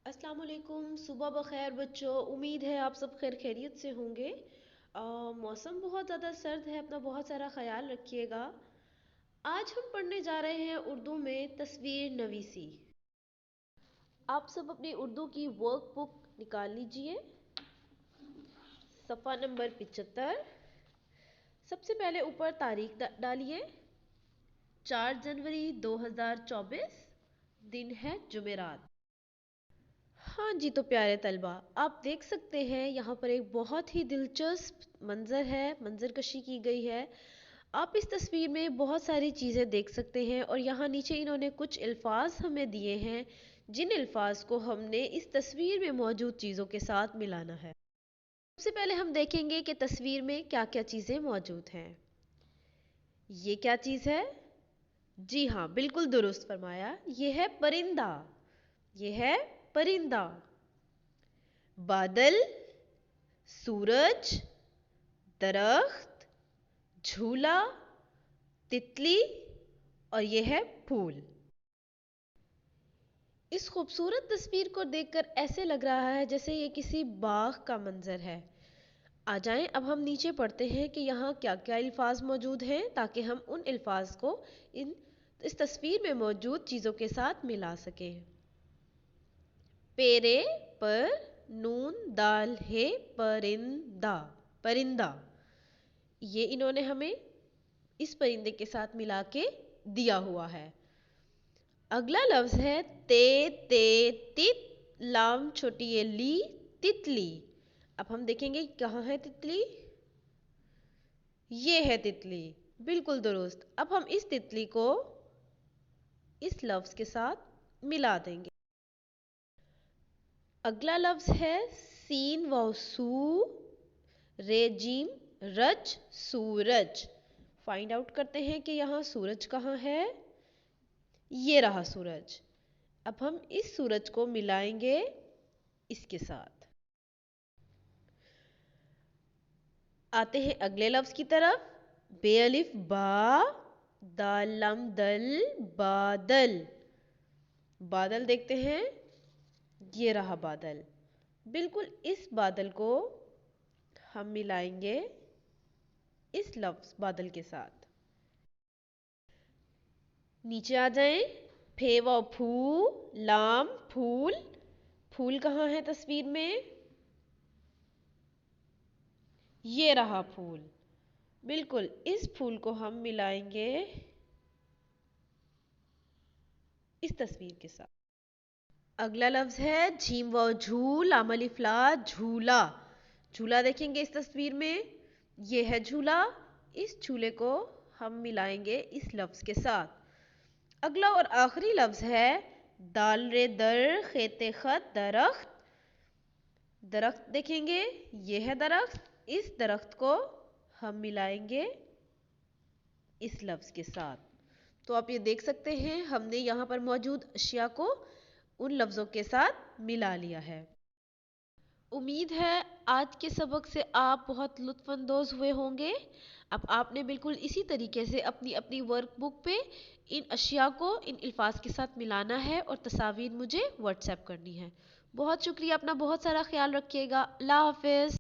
अस्सलाम वालेकुम। सुबह बखैर बच्चों। उम्मीद है आप सब खैर खैरियत से होंगे। मौसम बहुत ज़्यादा सर्द है, अपना बहुत सारा ख्याल रखिएगा। आज हम पढ़ने जा रहे हैं उर्दू में तस्वीर नवीसी। आप सब अपनी उर्दू की वर्क बुक निकाल लीजिए। सफ़ा नंबर 75। सबसे पहले ऊपर तारीख डालिए। 4 जनवरी 2024। दिन है जुमेरात। हाँ जी, तो प्यारे तलबा, आप देख सकते हैं यहाँ पर एक बहुत ही दिलचस्प मंज़र है, मंज़र कशी की गई है। आप इस तस्वीर में बहुत सारी चीज़ें देख सकते हैं और यहाँ नीचे इन्होंने कुछ अल्फाज हमें दिए हैं, जिन अल्फाज को हमने इस तस्वीर में मौजूद चीज़ों के साथ मिलाना है। सबसे पहले हम देखेंगे कि तस्वीर में क्या क्या चीज़ें मौजूद हैं। ये क्या चीज़ है? जी हाँ, बिल्कुल दुरुस्त फरमाया, ये है परिंदा। ये है परिंदा। बादल, सूरज, दरख्त, झूला, तितली और ये है फूल। इस खूबसूरत तस्वीर को देखकर ऐसे लग रहा है जैसे ये किसी बाग का मंजर है। आ जाएं, अब हम नीचे पढ़ते हैं कि यहाँ क्या क्या अल्फाज मौजूद हैं, ताकि हम उन अल्फाज को इस तस्वीर में मौजूद चीज़ों के साथ मिला सकें। पेरे पर नून दाल है परिंदा। परिंदा, ये इन्होंने हमें इस परिंदे के साथ मिला के दिया हुआ है। अगला लफ्ज है ते तित लाम छोटी ये ली तितली। अब हम देखेंगे कहाँ है तितली। ये है तितली, बिल्कुल दुरुस्त। अब हम इस तितली को इस लफ्ज के साथ मिला देंगे। अगला लफ्ज है सीन व सू रेजीम रज सूरज। फाइंड आउट करते हैं कि यहाँ सूरज कहाँ है। ये रहा सूरज। अब हम इस सूरज को मिलाएंगे इसके साथ। आते हैं अगले लफ्ज की तरफ। बेअलिफ बा दाल लम दल बादल। बादल देखते हैं, ये रहा बादल। बिल्कुल इस बादल को हम मिलाएंगे इस लफ्ज बादल के साथ। नीचे आ जाएं। फे व फू लाम फूल। फूल कहाँ है तस्वीर में? ये रहा फूल। बिल्कुल इस फूल को हम मिलाएंगे इस तस्वीर के साथ। अगला लफ्ज है झीम व झूल अमलिफला झूला। झूला देखेंगे इस तस्वीर में, ये है झूला। इस झूले को हम मिलाएंगे इस लफ्ज के साथ। अगला और आखिरी लफ्ज है दाल रे दर खेते खत दरख्त। दरख्त देखेंगे, ये है दरख्त। इस दरख्त को हम मिलाएंगे इस लफ्ज के साथ। तो आप ये देख सकते हैं हमने यहाँ पर मौजूद अशिया को उन लफ्ज़ों के साथ मिला लिया है। उम्मीद है आज के सबक से आप बहुत लुत्फ़अंदोज़ हुए होंगे। अब आपने बिल्कुल इसी तरीके से अपनी अपनी वर्क बुक पे इन अशिया को इन अल्फाज के साथ मिलाना है और तस्वीर मुझे व्हाट्सएप करनी है। बहुत शुक्रिया, अपना बहुत सारा ख्याल रखिएगा। अल्लाह हाफ़िज़।